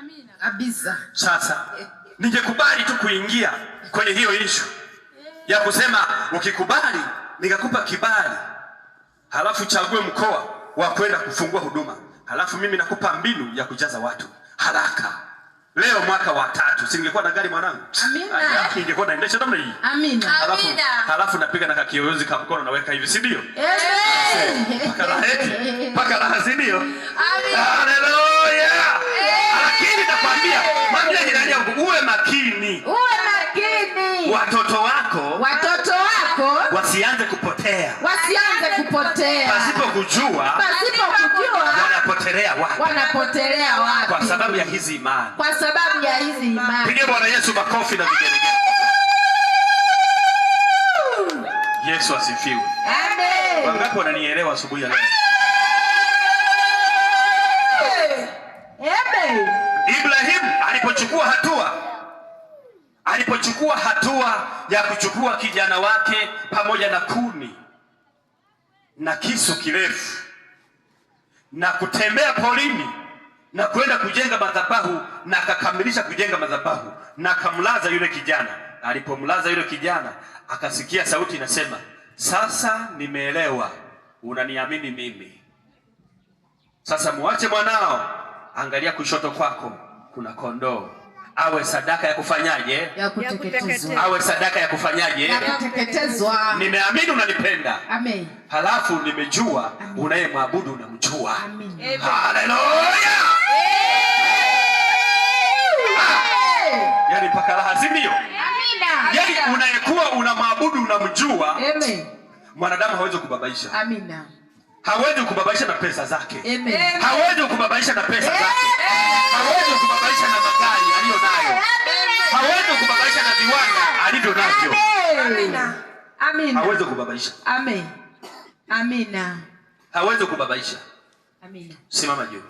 Amina. Kabisa. Sasa ningekubali tu kuingia kwenye hiyo issue ya kusema ukikubali nikakupa kibali, halafu chague mkoa wa kwenda kufungua huduma, halafu mimi nakupa mbinu ya kujaza watu haraka. Leo mwaka wa 3, singekuwa na gari mwanangu? Amina. Ningekuwa naendesha namna hii. Amina. Halafu napiga na kakiyoyozi ka mkono naweka hivi, si ndio? Paka raha, si ndio? Haleluya. Lakini nakwambia mwambie jirani yako uwe makini. Uwe makini. Watoto wako wasianze kupotea. Pasipo kujua wanapotelea wapi? Kwa sababu ya hizi imani. Pigie Bwana Yesu makofi na vigelegele. Yesu asifiwe. Amen. Wangapi wananielewa asubuhi ya leo? Amen. Ibrahim alipochukua hatua ya kuchukua kijana wake pamoja na kuni na kisu kirefu na kutembea porini na kwenda kujenga madhabahu, na akakamilisha kujenga madhabahu na akamlaza yule kijana. Alipomlaza yule kijana, akasikia sauti inasema, sasa nimeelewa, unaniamini mimi. Sasa muache mwanao, angalia kushoto kwako kuna kondoo. Awe sadaka ya kufanyaje? Ya kuteketezwa. Awe sadaka ya kufanyaje? Ya kuteketezwa. Nimeamini unanipenda. Amen. Halafu nimejua unayemwabudu unamjua. Amen. Haleluya. Yaani mpaka raha, si ndio? Amina. Yaani unayekuwa unamwabudu unamjua. Amen. Mwanadamu hawezi kubabaisha. Amina. Hawezi kubabaisha na pesa zake. Amen. Hawezi kubabaisha na pesa zake. Hawezi kubabaisha na magari aliyo nayo. Hawezi kubabaisha na viwanda alivyo navyo. Amina. Amina. Hawezi kubabaisha. Amen. Amina. Hawezi kubabaisha. Amina. Simama juu.